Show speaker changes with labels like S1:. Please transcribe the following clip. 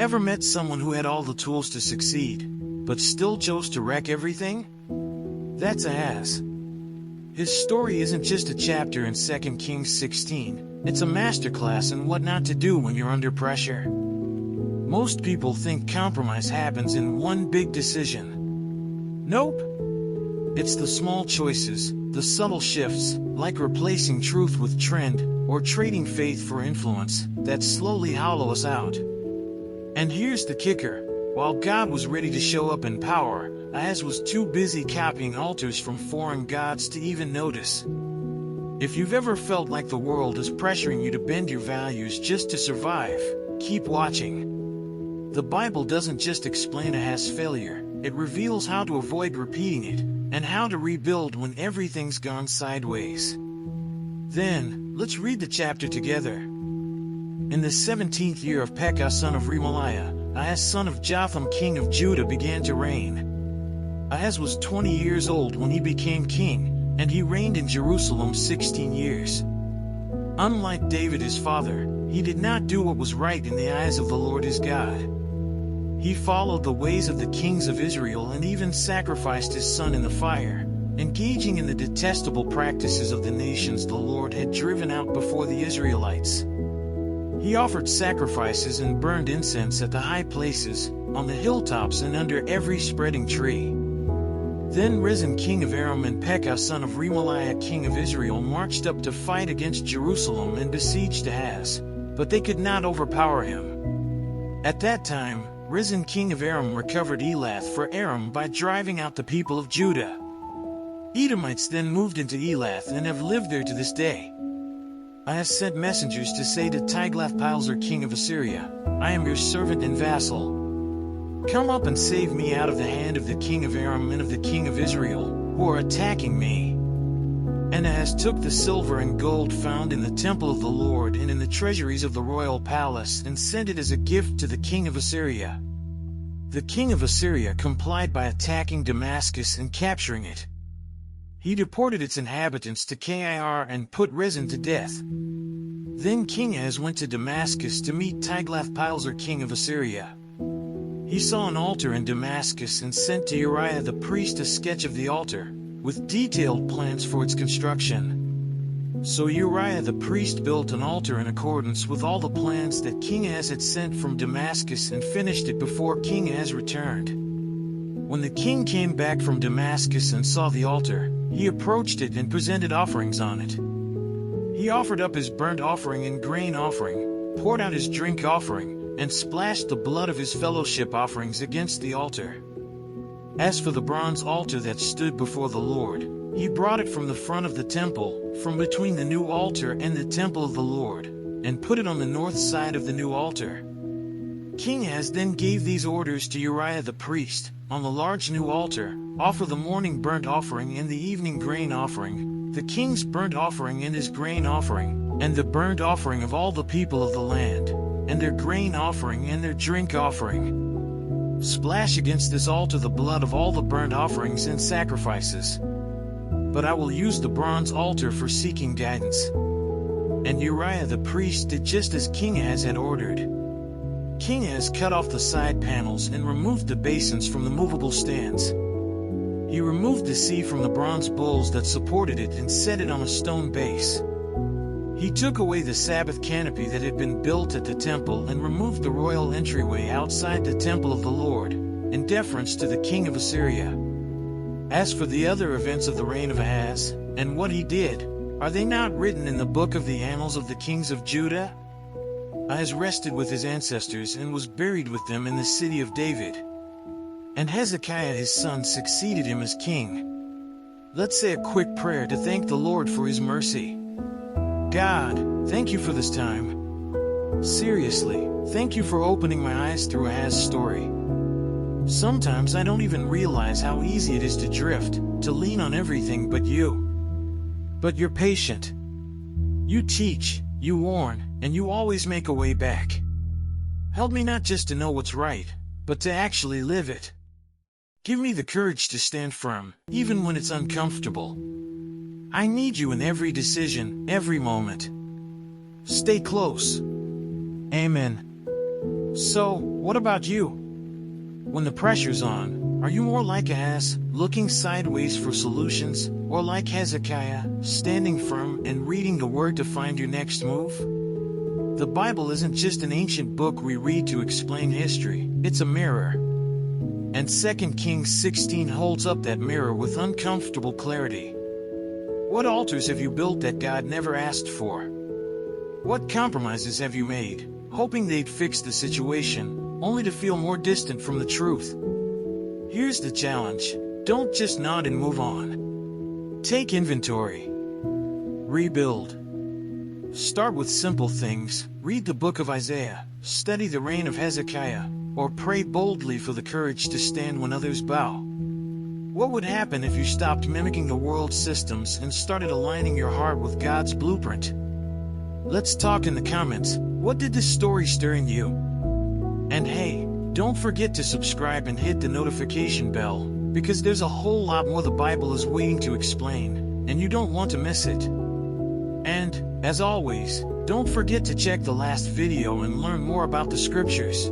S1: Ever met someone who had all the tools to succeed, but still chose to wreck everything? That's Ahaz. His story isn't just a chapter in 2 Kings 16, it's a masterclass in what not to do when you're under pressure. Most people think compromise happens in one big decision. Nope. It's the small choices, the subtle shifts, like replacing truth with trend, or trading faith for influence, that slowly hollow us out. And here's the kicker. While God was ready to show up in power, Ahaz was too busy copying altars from foreign gods to even notice. If you've ever felt like the world is pressuring you to bend your values just to survive, keep watching. The Bible doesn't just explain Ahaz's failure, it reveals how to avoid repeating it, and how to rebuild when everything's gone sideways. Then, let's read the chapter together. In the 17th year of Pekah son of Remaliah, Ahaz son of Jotham king of Judah began to reign. Ahaz was 20 years old when he became king, and he reigned in Jerusalem 16 years. Unlike David his father, he did not do what was right in the eyes of the Lord his God. He followed the ways of the kings of Israel and even sacrificed his son in the fire, engaging in the detestable practices of the nations the Lord had driven out before the Israelites. He offered sacrifices and burned incense at the high places, on the hilltops and under every spreading tree. Then Rezin king of Aram and Pekah son of Remaliah king of Israel marched up to fight against Jerusalem and besieged Ahaz, but they could not overpower him. At that time, Rezin king of Aram recovered Elath for Aram by driving out the people of Judah. Edomites then moved into Elath and have lived there to this day. Ahaz sent messengers to say to Tiglath-Pileser king of Assyria, I am your servant and vassal. Come up and save me out of the hand of the king of Aram and of the king of Israel, who are attacking me. And Ahaz took the silver and gold found in the temple of the Lord and in the treasuries of the royal palace and sent it as a gift to the king of Assyria. The king of Assyria complied by attacking Damascus and capturing it. He deported its inhabitants to Kir and put Rezin to death. Then King Ahaz went to Damascus to meet Tiglath-Pileser king of Assyria. He saw an altar in Damascus and sent to Uriah the priest a sketch of the altar, with detailed plans for its construction. So Uriah the priest built an altar in accordance with all the plans that King Ahaz had sent from Damascus and finished it before King Ahaz returned. When the king came back from Damascus and saw the altar, he approached it and presented offerings on it. He offered up his burnt offering and grain offering, poured out his drink offering, and splashed the blood of his fellowship offerings against the altar. As for the bronze altar that stood before the Lord, he brought it from the front of the temple, from between the new altar and the temple of the Lord, and put it on the north side of the new altar. King Ahaz then gave these orders to Uriah the priest, on the large new altar, offer the morning burnt offering and the evening grain offering, the king's burnt offering and his grain offering, and the burnt offering of all the people of the land, and their grain offering and their drink offering. Splash against this altar the blood of all the burnt offerings and sacrifices. But I will use the bronze altar for seeking guidance. And Uriah the priest did just as King Ahaz had ordered. King Ahaz cut off the side panels and removed the basins from the movable stands. He removed the sea from the bronze bowls that supported it and set it on a stone base. He took away the Sabbath canopy that had been built at the temple and removed the royal entryway outside the temple of the Lord, in deference to the king of Assyria. As for the other events of the reign of Ahaz, and what he did, are they not written in the book of the annals of the kings of Judah? Ahaz rested with his ancestors and was buried with them in the city of David. And Hezekiah his son succeeded him as king. Let's say a quick prayer to thank the Lord for his mercy. God, thank you for this time. Seriously, thank you for opening my eyes through Ahaz's story. Sometimes I don't even realize how easy it is to drift, to lean on everything but you. But you're patient. You teach, you warn, and you always make a way back. Help me not just to know what's right, but to actually live it. Give me the courage to stand firm, even when it's uncomfortable. I need you in every decision, every moment. Stay close. Amen. So, what about you? When the pressure's on, are you more like Ahaz, looking sideways for solutions, or like Hezekiah, standing firm and reading the word to find your next move? The Bible isn't just an ancient book we read to explain history, it's a mirror. And 2 Kings 16 holds up that mirror with uncomfortable clarity. What altars have you built that God never asked for? What compromises have you made, hoping they'd fix the situation, only to feel more distant from the truth? Here's the challenge. Don't just nod and move on. Take inventory. Rebuild. Start with simple things. Read the book of Isaiah, study the reign of Hezekiah, or pray boldly for the courage to stand when others bow. What would happen if you stopped mimicking the world's systems and started aligning your heart with God's blueprint? Let's talk in the comments. What did this story stir in you? And hey, don't forget to subscribe and hit the notification bell, because there's a whole lot more the Bible is waiting to explain, and you don't want to miss it. And, as always, don't forget to check the last video and learn more about the scriptures.